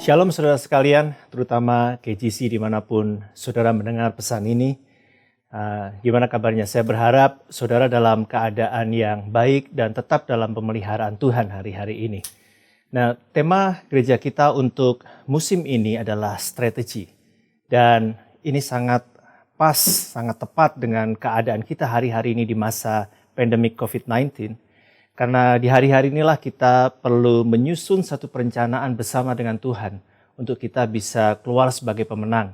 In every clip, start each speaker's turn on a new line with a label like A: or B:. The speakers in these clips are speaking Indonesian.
A: Shalom saudara sekalian, terutama KGC dimanapun saudara mendengar pesan ini. Gimana kabarnya? Saya berharap saudara dalam keadaan yang baik dan tetap dalam pemeliharaan Tuhan hari-hari ini. Nah, tema gereja kita untuk musim ini adalah strategi. Dan ini sangat pas, sangat tepat dengan keadaan kita hari-hari ini di masa pandemik COVID-19. Karena di hari-hari inilah kita perlu menyusun satu perencanaan bersama dengan Tuhan untuk kita bisa keluar sebagai pemenang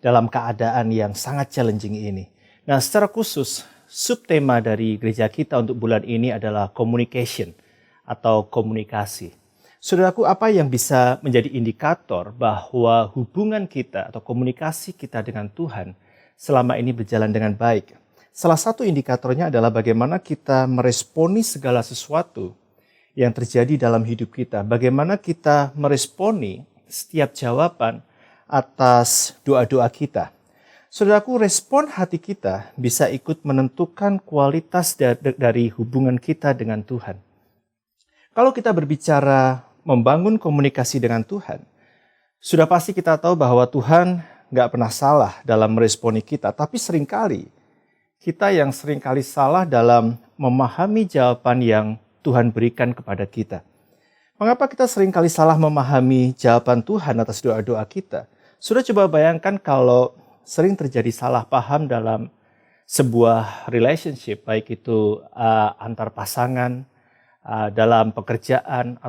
A: dalam keadaan yang sangat challenging ini. Nah, secara khusus, subtema dari gereja kita untuk bulan ini adalah communication atau komunikasi. Saudaraku, apa yang bisa menjadi indikator bahwa hubungan kita atau komunikasi kita dengan Tuhan selama ini berjalan dengan baik? Salah satu indikatornya adalah bagaimana kita meresponi segala sesuatu yang terjadi dalam hidup kita. Bagaimana kita meresponi setiap jawaban atas doa-doa kita. Saudaraku, respon hati kita bisa ikut menentukan kualitas dari hubungan kita dengan Tuhan. Kalau kita berbicara membangun komunikasi dengan Tuhan, sudah pasti kita tahu bahwa Tuhan nggak pernah salah dalam meresponi kita, tapi seringkali kita yang seringkali salah dalam memahami jawaban yang Tuhan berikan kepada kita. Mengapa kita seringkali salah memahami jawaban Tuhan atas doa-doa kita? Sudah coba bayangkan kalau sering terjadi salah paham dalam sebuah relationship, baik itu antar pasangan, dalam pekerjaan,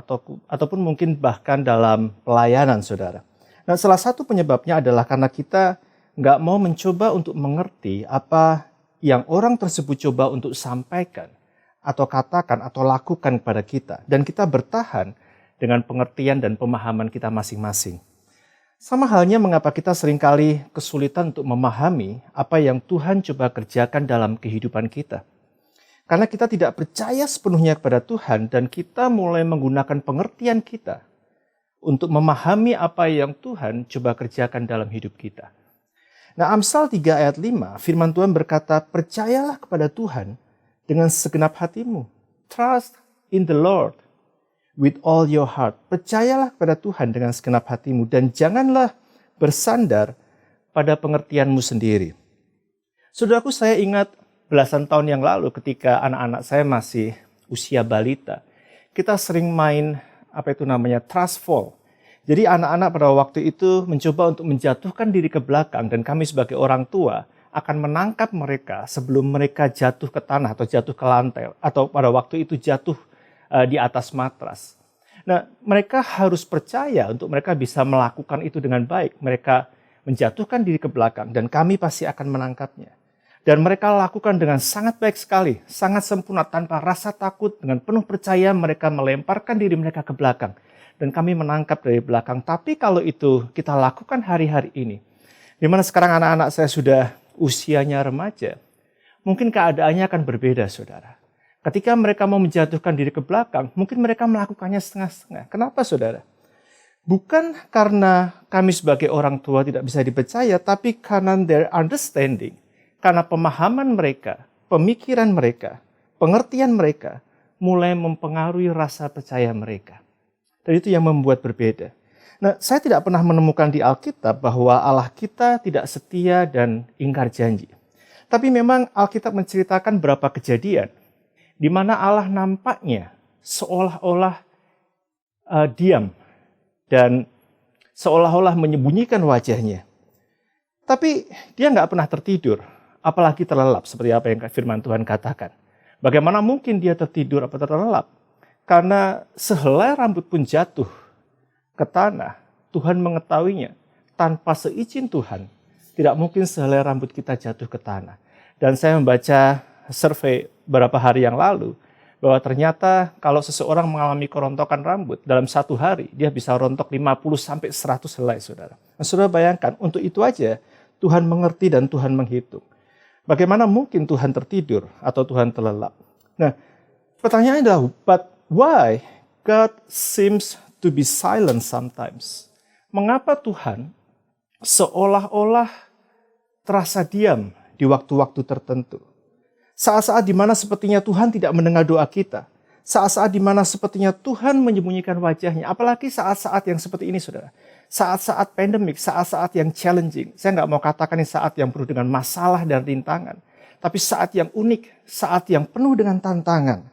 A: ataupun mungkin bahkan dalam pelayanan, saudara. Nah, salah satu penyebabnya adalah karena kita nggak mau mencoba untuk mengerti apa yang orang tersebut coba untuk sampaikan atau katakan atau lakukan kepada kita. Dan kita bertahan dengan pengertian dan pemahaman kita masing-masing. Sama halnya mengapa kita seringkali kesulitan untuk memahami apa yang Tuhan coba kerjakan dalam kehidupan kita. Karena kita tidak percaya sepenuhnya kepada Tuhan dan kita mulai menggunakan pengertian kita untuk memahami apa yang Tuhan coba kerjakan dalam hidup kita. Nah, Amsal 3 ayat 5, firman Tuhan berkata, percayalah kepada Tuhan dengan segenap hatimu. Trust in the Lord with all your heart. Percayalah kepada Tuhan dengan segenap hatimu dan janganlah bersandar pada pengertianmu sendiri. Saudaraku, saya ingat belasan tahun yang lalu ketika anak-anak saya masih usia balita. Kita sering main trust fall. Jadi anak-anak pada waktu itu mencoba untuk menjatuhkan diri ke belakang dan kami sebagai orang tua akan menangkap mereka sebelum mereka jatuh ke tanah atau jatuh ke lantai atau pada waktu itu jatuh di atas matras. Nah, mereka harus percaya untuk mereka bisa melakukan itu dengan baik. Mereka menjatuhkan diri ke belakang dan kami pasti akan menangkapnya. Dan mereka lakukan dengan sangat baik sekali, sangat sempurna tanpa rasa takut, dengan penuh percaya mereka melemparkan diri mereka ke belakang. Dan kami menangkap dari belakang. Tapi kalau itu kita lakukan hari-hari ini, di mana sekarang anak-anak saya sudah usianya remaja, mungkin keadaannya akan berbeda, saudara. Ketika mereka mau menjatuhkan diri ke belakang, mungkin mereka melakukannya setengah-setengah. Kenapa, saudara? Bukan karena kami sebagai orang tua tidak bisa dipercaya, tapi karena their understanding, karena pemahaman mereka, pemikiran mereka, pengertian mereka, mulai mempengaruhi rasa percaya mereka. Dan itu yang membuat berbeda. Nah, saya tidak pernah menemukan di Alkitab bahwa Allah kita tidak setia dan ingkar janji. Tapi memang Alkitab menceritakan beberapa kejadian di mana Allah nampaknya seolah-olah diam dan seolah-olah menyembunyikan wajahnya. Tapi dia nggak pernah tertidur, apalagi terlelap seperti apa yang firman Tuhan katakan. Bagaimana mungkin dia tertidur atau terlelap? Karena sehelai rambut pun jatuh ke tanah, Tuhan mengetahuinya. Tanpa seizin Tuhan, tidak mungkin sehelai rambut kita jatuh ke tanah. Dan saya membaca survei beberapa hari yang lalu, bahwa ternyata kalau seseorang mengalami kerontokan rambut, dalam satu hari dia bisa rontok 50-100 helai, saudara. Nah, saudara bayangkan, untuk itu aja Tuhan mengerti dan Tuhan menghitung. Bagaimana mungkin Tuhan tertidur atau Tuhan terlelap? Nah, pertanyaannya adalah, but why God seems to be silent sometimes? Mengapa Tuhan seolah-olah terasa diam di waktu-waktu tertentu? Saat-saat di mana sepertinya Tuhan tidak mendengar doa kita. Saat-saat di mana sepertinya Tuhan menyembunyikan wajahnya. Apalagi saat-saat yang seperti ini, saudara. saat-saat pandemik, saat-saat yang challenging. Saya nggak mau katakan ini saat yang penuh dengan masalah dan rintangan, tapi saat yang unik, saat yang penuh dengan tantangan.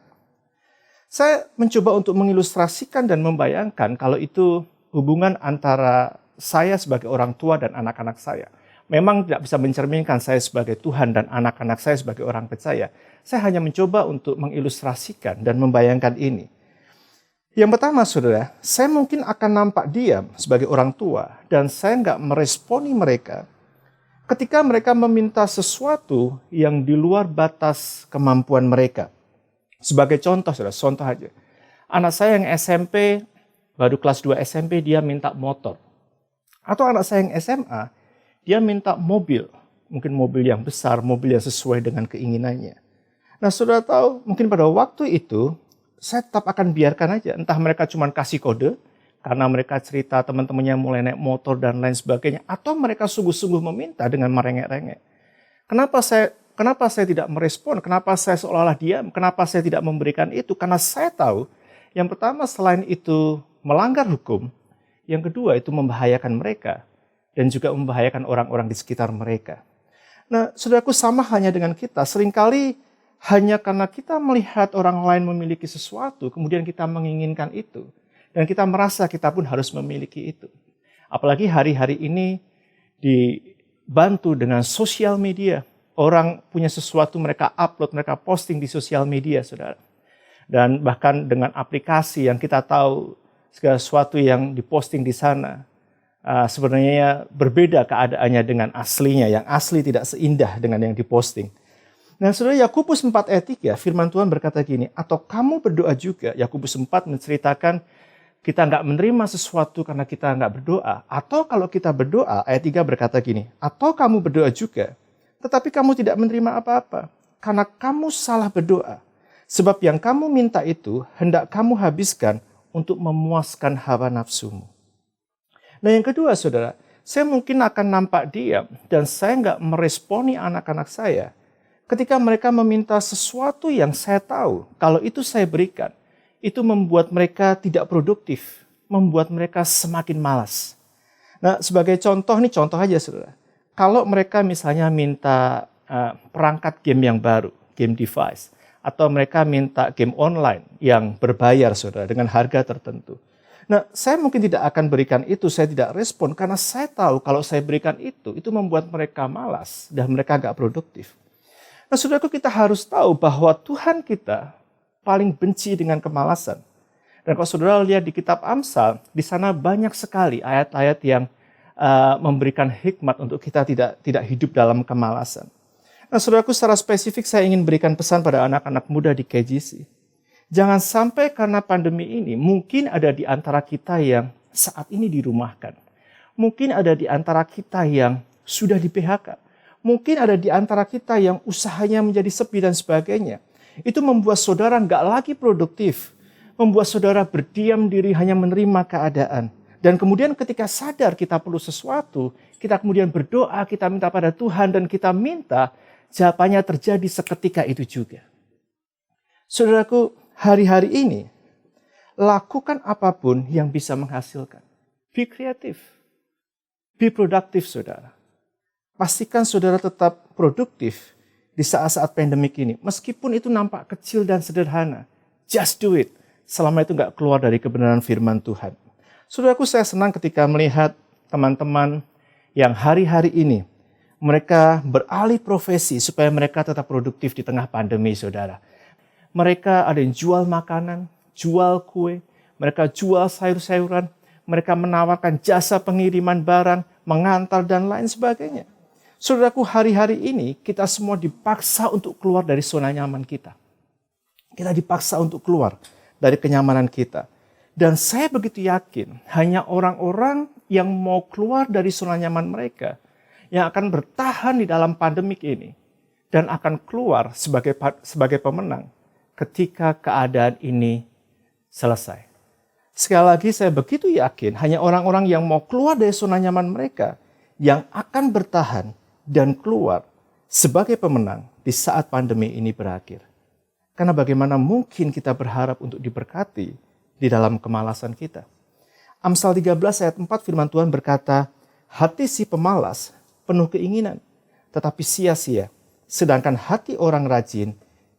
A: Saya mencoba untuk mengilustrasikan dan membayangkan kalau itu hubungan antara saya sebagai orang tua dan anak-anak saya. Memang tidak bisa mencerminkan saya sebagai Tuhan dan anak-anak saya sebagai orang percaya. Saya hanya mencoba untuk mengilustrasikan dan membayangkan ini. Yang pertama, saudara, saya mungkin akan nampak diam sebagai orang tua dan saya nggak meresponi mereka ketika mereka meminta sesuatu yang di luar batas kemampuan mereka. Sebagai contoh, saudara, contoh aja. Anak saya yang SMP, baru kelas 2 SMP, dia minta motor. Atau anak saya yang SMA, dia minta mobil. Mungkin mobil yang besar, mobil yang sesuai dengan keinginannya. Nah, saudara tahu, mungkin pada waktu itu, saya tetap akan biarkan aja. Entah mereka cuma kasih kode, karena mereka cerita teman-temannya mulai naik motor dan lain sebagainya. Atau mereka sungguh-sungguh meminta dengan merengek-rengek. Kenapa saya tidak merespon? Kenapa saya seolah-olah diam? Kenapa saya tidak memberikan itu? Karena saya tahu, yang pertama selain itu melanggar hukum, yang kedua itu membahayakan mereka. Dan juga membahayakan orang-orang di sekitar mereka. Nah, saudaraku, sama hanya dengan kita. Seringkali hanya karena kita melihat orang lain memiliki sesuatu, kemudian kita menginginkan itu. Dan kita merasa kita pun harus memiliki itu. Apalagi hari-hari ini dibantu dengan sosial media. Orang punya sesuatu, mereka upload, mereka posting di sosial media, saudara. Dan bahkan dengan aplikasi yang kita tahu, segala sesuatu yang diposting di sana, sebenarnya berbeda keadaannya dengan aslinya. Yang asli tidak seindah dengan yang diposting. Nah, saudara, Yakobus 4 ayat 3, firman Tuhan berkata gini, atau kamu berdoa juga. Yakobus 4 menceritakan kita nggak menerima sesuatu karena kita nggak berdoa. Atau kalau kita berdoa, ayat 3 berkata gini, atau kamu berdoa juga, tetapi kamu tidak menerima apa-apa. Karena kamu salah berdoa. Sebab yang kamu minta itu hendak kamu habiskan untuk memuaskan hawa nafsumu. Nah, yang kedua, saudara, saya mungkin akan nampak diam dan saya nggak meresponi anak-anak saya ketika mereka meminta sesuatu yang saya tahu, kalau itu saya berikan, itu membuat mereka tidak produktif, membuat mereka semakin malas. Nah, sebagai contoh, ini contoh aja, saudara. Kalau mereka misalnya minta perangkat game yang baru, game device, atau mereka minta game online yang berbayar, saudara, dengan harga tertentu. Nah, saya mungkin tidak akan berikan itu, saya tidak respon, karena saya tahu kalau saya berikan itu membuat mereka malas dan mereka gak produktif. Nah, saudaraku, kita harus tahu bahwa Tuhan kita paling benci dengan kemalasan. Dan kalau saudara lihat di kitab Amsal, di sana banyak sekali ayat-ayat yang memberikan hikmat untuk kita tidak hidup dalam kemalasan. Nah, saudaraku, secara spesifik saya ingin berikan pesan pada anak-anak muda di KJC. Jangan sampai karena pandemi ini, mungkin ada di antara kita yang saat ini dirumahkan. Mungkin ada di antara kita yang sudah di PHK. Mungkin ada di antara kita yang usahanya menjadi sepi dan sebagainya. Itu membuat saudara nggak lagi produktif. Membuat saudara berdiam diri hanya menerima keadaan. Dan kemudian ketika sadar kita perlu sesuatu, kita kemudian berdoa, kita minta pada Tuhan dan kita minta jawabannya terjadi seketika itu juga. Saudaraku, hari-hari ini, lakukan apapun yang bisa menghasilkan. Be kreatif. Be produktif, saudara. Pastikan saudara tetap produktif di saat-saat pandemik ini. Meskipun itu nampak kecil dan sederhana. Just do it. Selama itu nggak keluar dari kebenaran firman Tuhan. Saudaraku, saya senang ketika melihat teman-teman yang hari-hari ini mereka beralih profesi supaya mereka tetap produktif di tengah pandemi, saudara. Mereka ada yang jual makanan, jual kue, mereka jual sayur-sayuran, mereka menawarkan jasa pengiriman barang, mengantar dan lain sebagainya. Saudaraku, hari-hari ini kita semua dipaksa untuk keluar dari zona nyaman kita. Kita dipaksa untuk keluar dari kenyamanan kita. Dan saya begitu yakin hanya orang-orang yang mau keluar dari zona nyaman mereka yang akan bertahan di dalam pandemik ini dan akan keluar sebagai pemenang ketika keadaan ini selesai. Sekali lagi saya begitu yakin hanya orang-orang yang mau keluar dari zona nyaman mereka yang akan bertahan dan keluar sebagai pemenang di saat pandemi ini berakhir. Karena bagaimana mungkin kita berharap untuk diberkati di dalam kemalasan kita? Amsal 13 ayat 4 firman Tuhan berkata, hati si pemalas penuh keinginan, tetapi sia-sia. Sedangkan hati orang rajin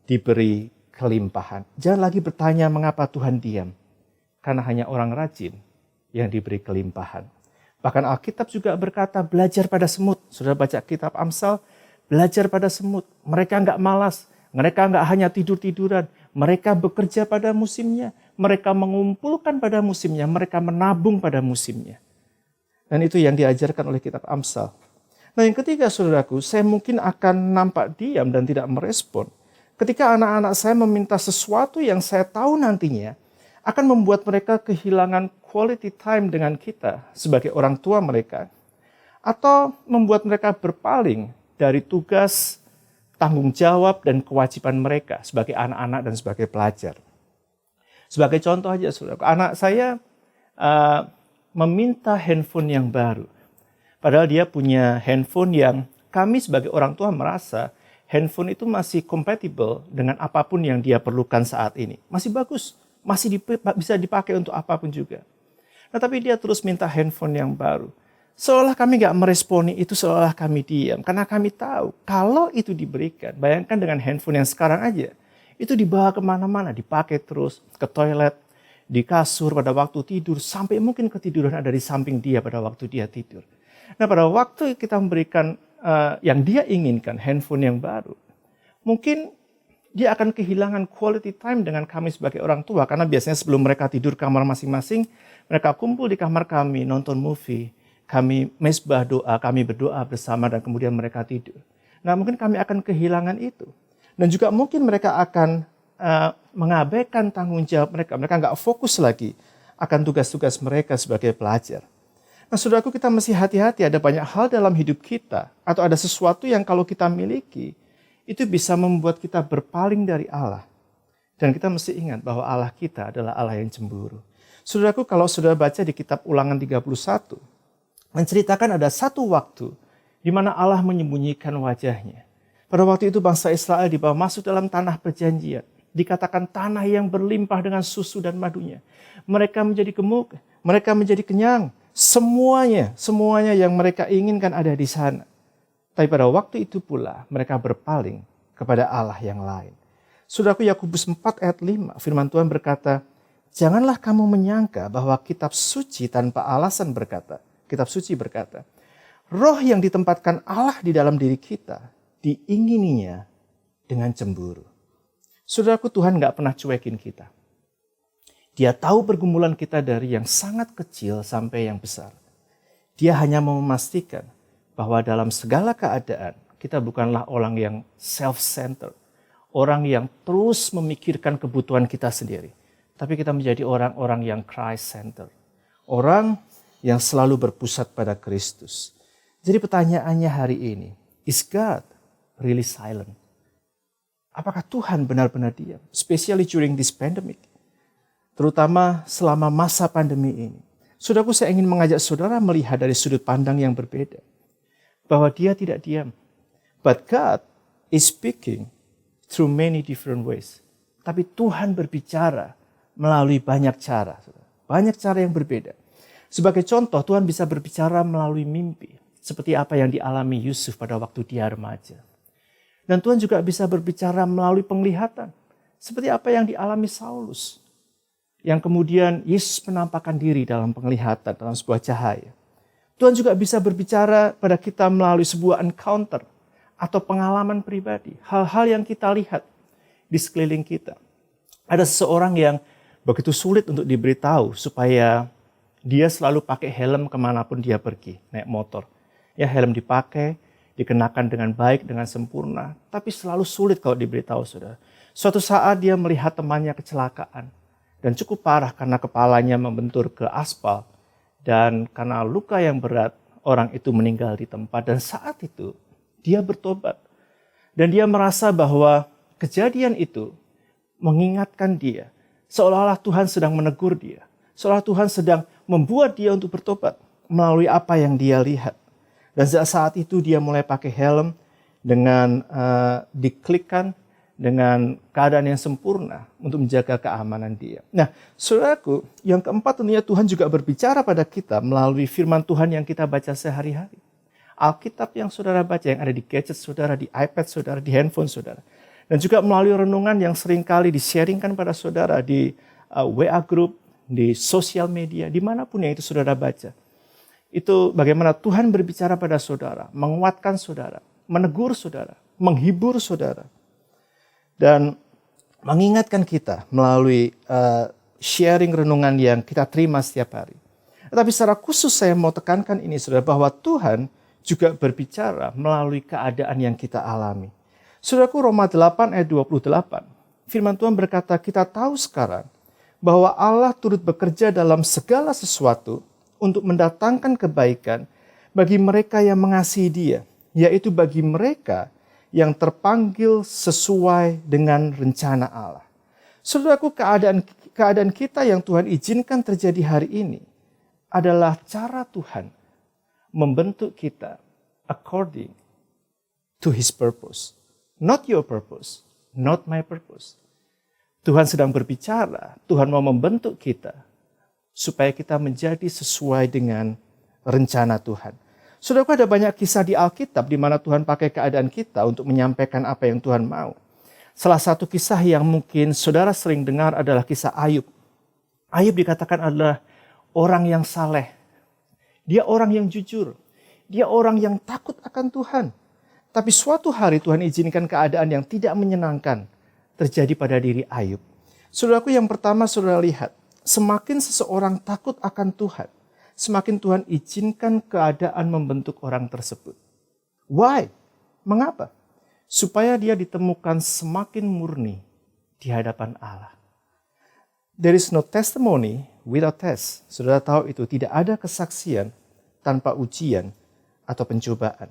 A: diberi kelimpahan. Jangan lagi bertanya mengapa Tuhan diam. Karena hanya orang rajin yang diberi kelimpahan. Bahkan Alkitab juga berkata belajar pada semut. Sudah baca kitab Amsal, belajar pada semut. Mereka nggak malas. Mereka nggak hanya tidur-tiduran. Mereka bekerja pada musimnya. Mereka mengumpulkan pada musimnya. Mereka menabung pada musimnya. Dan itu yang diajarkan oleh kitab Amsal. Nah yang ketiga saudaraku, saya mungkin akan nampak diam dan tidak merespon. Ketika anak-anak saya meminta sesuatu yang saya tahu nantinya akan membuat mereka kehilangan quality time dengan kita sebagai orang tua mereka. Atau membuat mereka berpaling dari tugas, tanggung jawab, dan kewajiban mereka sebagai anak-anak dan sebagai pelajar. Sebagai contoh aja saudaraku, anak saya meminta handphone yang baru. Padahal dia punya handphone yang kami sebagai orang tua merasa handphone itu masih compatible dengan apapun yang dia perlukan saat ini. Masih bagus, masih bisa dipakai untuk apapun juga. Nah tapi dia terus minta handphone yang baru. Seolah kami gak meresponi itu, seolah kami diam. Karena kami tahu kalau itu diberikan, bayangkan dengan handphone yang sekarang aja. Itu dibawa kemana-mana, dipakai terus, ke toilet, di kasur pada waktu tidur, sampai mungkin ketiduran ada di samping dia pada waktu dia tidur. Nah pada waktu kita memberikan yang dia inginkan, handphone yang baru, mungkin dia akan kehilangan quality time dengan kami sebagai orang tua. Karena biasanya sebelum mereka tidur kamar masing-masing, mereka kumpul di kamar kami, nonton movie, kami mesbah doa, kami berdoa bersama dan kemudian mereka tidur. Nah mungkin kami akan kehilangan itu. Dan juga mungkin mereka akan mengabaikan tanggung jawab mereka. Mereka nggak fokus lagi akan tugas-tugas mereka sebagai pelajar. Nah saudaraku, kita mesti hati-hati, ada banyak hal dalam hidup kita atau ada sesuatu yang kalau kita miliki itu bisa membuat kita berpaling dari Allah. Dan kita mesti ingat bahwa Allah kita adalah Allah yang cemburu. Saudaraku, kalau saudara baca di kitab Ulangan 31, menceritakan ada satu waktu di mana Allah menyembunyikan wajahnya. Pada waktu itu bangsa Israel dibawa masuk dalam tanah perjanjian. Dikatakan tanah yang berlimpah dengan susu dan madunya. Mereka menjadi gemuk, mereka menjadi kenyang. Semuanya yang mereka inginkan ada di sana. Tapi pada waktu itu pula mereka berpaling kepada Allah yang lain. Saudaraku, Yakobus 4 ayat 5 firman Tuhan berkata, janganlah kamu menyangka bahwa kitab suci tanpa alasan berkata, kitab suci berkata, roh yang ditempatkan Allah di dalam diri kita diingininya dengan cemburu. Saudaraku, Tuhan gak pernah cuekin kita. Dia tahu pergumulan kita dari yang sangat kecil sampai yang besar. Dia hanya mau memastikan bahwa dalam segala keadaan kita bukanlah orang yang self-centered. Orang yang terus memikirkan kebutuhan kita sendiri. Tapi kita menjadi orang-orang yang Christ-centered. Orang yang selalu berpusat pada Kristus. Jadi pertanyaannya hari ini, is God really silent? Apakah Tuhan benar-benar diam? Especially during this pandemic. Terutama selama masa pandemi ini. Saudaraku, saya ingin mengajak saudara melihat dari sudut pandang yang berbeda. Bahwa dia tidak diam. But God is speaking through many different ways. Tapi Tuhan berbicara melalui banyak cara. Banyak cara yang berbeda. Sebagai contoh, Tuhan bisa berbicara melalui mimpi. Seperti apa yang dialami Yusuf pada waktu dia remaja. Dan Tuhan juga bisa berbicara melalui penglihatan. Seperti apa yang dialami Saulus. Yang kemudian Yesus menampakkan diri dalam penglihatan, dalam sebuah cahaya. Tuhan juga bisa berbicara pada kita melalui sebuah encounter atau pengalaman pribadi. Hal-hal yang kita lihat di sekeliling kita. Ada seseorang yang begitu sulit untuk diberitahu supaya dia selalu pakai helm kemanapun dia pergi, naik motor. Ya, helm dipakai, dikenakan dengan baik, dengan sempurna. Tapi selalu sulit kalau diberitahu, saudara. Suatu saat dia melihat temannya kecelakaan. Dan cukup parah karena kepalanya membentur ke aspal. Dan karena luka yang berat, orang itu meninggal di tempat. Dan saat itu, dia bertobat. Dan dia merasa bahwa kejadian itu mengingatkan dia. Seolah-olah Tuhan sedang menegur dia. Seolah Tuhan sedang membuat dia untuk bertobat melalui apa yang dia lihat. Dan saat itu dia mulai pakai helm dengan diklikkan dengan keadaan yang sempurna untuk menjaga keamanan dia. Nah, saudaraku, yang keempat tentunya Tuhan juga berbicara pada kita melalui firman Tuhan yang kita baca sehari-hari. Alkitab yang saudara baca, yang ada di gadget saudara, di iPad saudara, di handphone saudara. Dan juga melalui renungan yang seringkali di-sharingkan pada saudara di WA group, di sosial media, dimanapun yang itu saudara baca. Itu bagaimana Tuhan berbicara pada saudara, menguatkan saudara, menegur saudara, menghibur saudara. Dan mengingatkan kita melalui sharing renungan yang kita terima setiap hari. Tetapi secara khusus saya mau tekankan ini saudara, bahwa Tuhan juga berbicara melalui keadaan yang kita alami. Saudaraku, Roma 8 ayat 28, firman Tuhan berkata, kita tahu sekarang bahwa Allah turut bekerja dalam segala sesuatu untuk mendatangkan kebaikan bagi mereka yang mengasihi Dia, yaitu bagi mereka yang terpanggil sesuai dengan rencana Allah. Saudaraku, keadaan kita yang Tuhan izinkan terjadi hari ini adalah cara Tuhan membentuk kita according to His purpose. Not your purpose, not my purpose. Tuhan sedang berbicara, Tuhan mau membentuk kita supaya kita menjadi sesuai dengan rencana Tuhan. Saudaraku, ada banyak kisah di Alkitab di mana Tuhan pakai keadaan kita untuk menyampaikan apa yang Tuhan mau. Salah satu kisah yang mungkin saudara sering dengar adalah kisah Ayub. Ayub dikatakan adalah orang yang saleh. Dia orang yang jujur. Dia orang yang takut akan Tuhan. Tapi suatu hari Tuhan izinkan keadaan yang tidak menyenangkan terjadi pada diri Ayub. Saudaraku, yang pertama saudara lihat, semakin seseorang takut akan Tuhan, semakin Tuhan izinkan keadaan membentuk orang tersebut. Why? Mengapa? Supaya dia ditemukan semakin murni di hadapan Allah. There is no testimony without test. Saudara tahu itu, tidak ada kesaksian tanpa ujian atau pencobaan.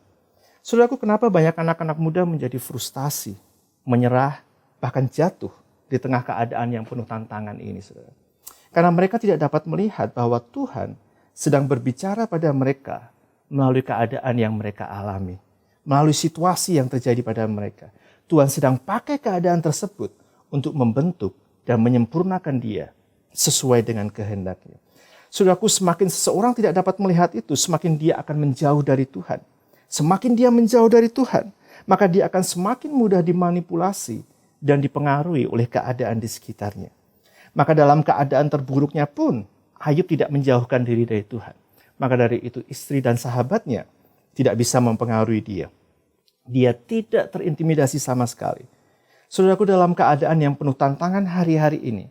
A: Saudaraku, kenapa banyak anak-anak muda menjadi frustasi, menyerah, bahkan jatuh di tengah keadaan yang penuh tantangan ini, saudara? Karena mereka tidak dapat melihat bahwa Tuhan sedang berbicara pada mereka melalui keadaan yang mereka alami. Melalui situasi yang terjadi pada mereka. Tuhan sedang pakai keadaan tersebut untuk membentuk dan menyempurnakan dia sesuai dengan kehendaknya. Saudaraku, semakin seseorang tidak dapat melihat itu, semakin dia akan menjauh dari Tuhan. Semakin dia menjauh dari Tuhan, maka dia akan semakin mudah dimanipulasi dan dipengaruhi oleh keadaan di sekitarnya. Maka dalam keadaan terburuknya pun, Ayub tidak menjauhkan diri dari Tuhan. Maka dari itu istri dan sahabatnya tidak bisa mempengaruhi dia. Dia tidak terintimidasi sama sekali. Saudaraku, dalam keadaan yang penuh tantangan hari-hari ini,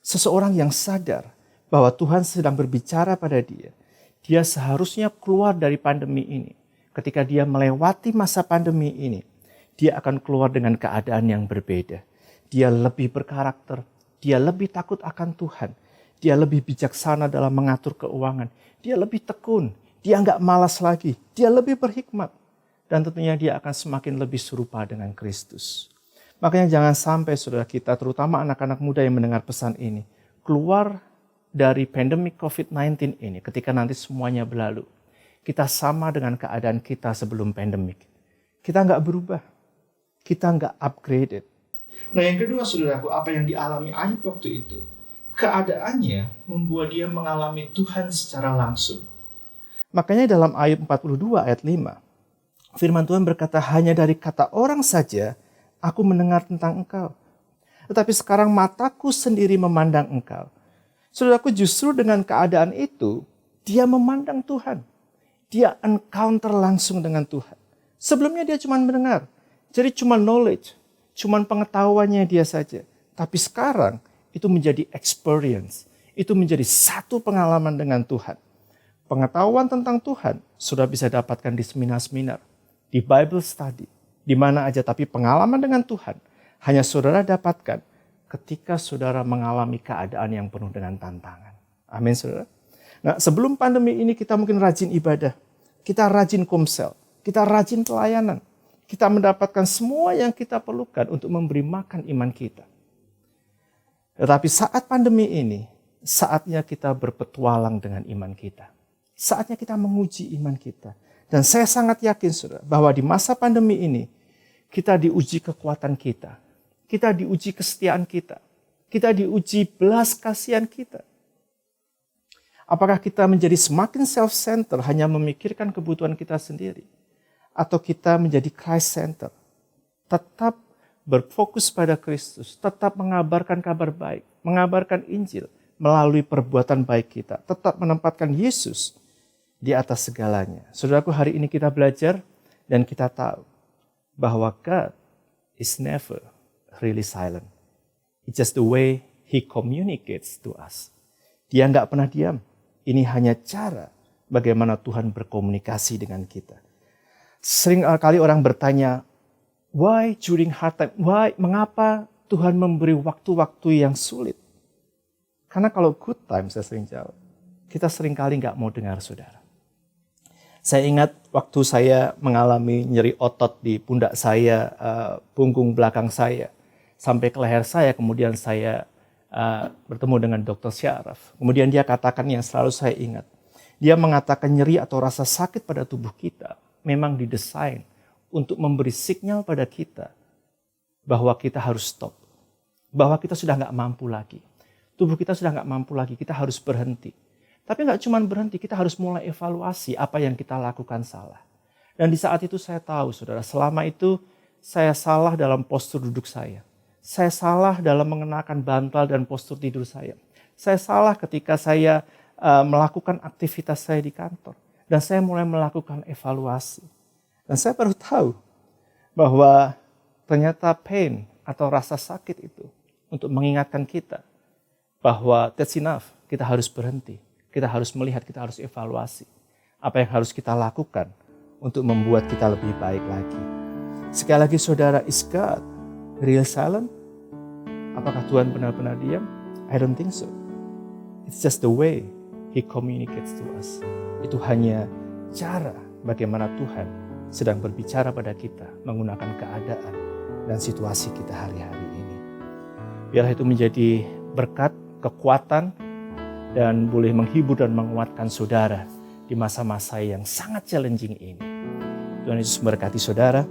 A: seseorang yang sadar bahwa Tuhan sedang berbicara pada dia, dia seharusnya keluar dari pandemi ini. Ketika dia melewati masa pandemi ini, dia akan keluar dengan keadaan yang berbeda. Dia lebih berkarakter, dia lebih takut akan Tuhan. Dia lebih bijaksana dalam mengatur keuangan. Dia lebih tekun. Dia nggak malas lagi. Dia lebih berhikmat. Dan tentunya dia akan semakin lebih serupa dengan Kristus. Makanya jangan sampai saudara kita, terutama anak-anak muda yang mendengar pesan ini, keluar dari pandemi COVID-19 ini ketika nanti semuanya berlalu. Kita sama dengan keadaan kita sebelum pandemik. Kita nggak berubah. Kita nggak upgraded. Nah, yang kedua saudaraku, apa yang dialami Ayub waktu itu? Keadaannya membuat dia mengalami Tuhan secara langsung. Makanya dalam Ayub 42 ayat 5, firman Tuhan berkata, hanya dari kata orang saja aku mendengar tentang engkau. Tetapi sekarang mataku sendiri memandang engkau. Saudaraku, justru dengan keadaan itu, dia memandang Tuhan. Dia encounter langsung dengan Tuhan. Sebelumnya dia cuma mendengar. Jadi cuma knowledge, cuma pengetahuannya dia saja. Tapi sekarang, itu menjadi experience. Itu menjadi satu pengalaman dengan Tuhan. Pengetahuan tentang Tuhan sudah bisa dapatkan di seminar-seminar, di Bible study, di mana aja. Tapi pengalaman dengan Tuhan hanya saudara dapatkan ketika saudara mengalami keadaan yang penuh dengan tantangan. Amin, saudara. Nah, sebelum pandemi ini kita mungkin rajin ibadah. Kita rajin komsel. Kita rajin pelayanan. Kita mendapatkan semua yang kita perlukan untuk memberi makan iman kita. Tetapi saat pandemi ini, saatnya kita berpetualang dengan iman kita. Saatnya kita menguji iman kita. Dan saya sangat yakin, saudara, bahwa di masa pandemi ini, kita diuji kekuatan kita. Kita diuji kesetiaan kita. Kita diuji belas kasihan kita. Apakah kita menjadi semakin self-centered, hanya memikirkan kebutuhan kita sendiri? Atau kita menjadi Christ-centered, tetap berfokus pada Kristus, tetap mengabarkan kabar baik, mengabarkan Injil melalui perbuatan baik kita, tetap menempatkan Yesus di atas segalanya. Saudaraku, hari ini kita belajar dan kita tahu bahwa God is never really silent. It's just the way He communicates to us. Dia nggak pernah diam. Ini hanya cara bagaimana Tuhan berkomunikasi dengan kita. Sering kali orang bertanya, why during hard time? Why? Mengapa Tuhan memberi waktu-waktu yang sulit? Karena kalau good time, saya sering jawab, kita sering kali nggak mau dengar saudara. Saya ingat waktu saya mengalami nyeri otot di pundak saya, punggung belakang saya, sampai ke leher saya, kemudian saya bertemu dengan Dr. Syaraf. Kemudian dia katakan yang selalu saya ingat. Dia mengatakan nyeri atau rasa sakit pada tubuh kita memang didesain untuk memberi sinyal pada kita bahwa kita harus stop. Bahwa kita sudah nggak mampu lagi. Tubuh kita sudah nggak mampu lagi, kita harus berhenti. Tapi nggak cuma berhenti, kita harus mulai evaluasi apa yang kita lakukan salah. Dan di saat itu saya tahu, saudara, selama itu saya salah dalam postur duduk saya. Saya salah dalam mengenakan bantal dan postur tidur saya. Saya salah ketika saya melakukan aktivitas saya di kantor. Dan saya mulai melakukan evaluasi. Dan saya baru tahu bahwa ternyata pain atau rasa sakit itu untuk mengingatkan kita bahwa that's enough, kita harus berhenti. Kita harus melihat, kita harus evaluasi. Apa yang harus kita lakukan untuk membuat kita lebih baik lagi. Sekali lagi saudara, is God real silent? Apakah Tuhan benar-benar diam? I don't think so. It's just the way He communicates to us. Itu hanya cara bagaimana Tuhan sedang berbicara pada kita menggunakan keadaan dan situasi kita hari-hari ini. Biarlah itu menjadi berkat, kekuatan, dan boleh menghibur dan menguatkan saudara di masa-masa yang sangat challenging ini. Tuhan Yesus memberkati saudara.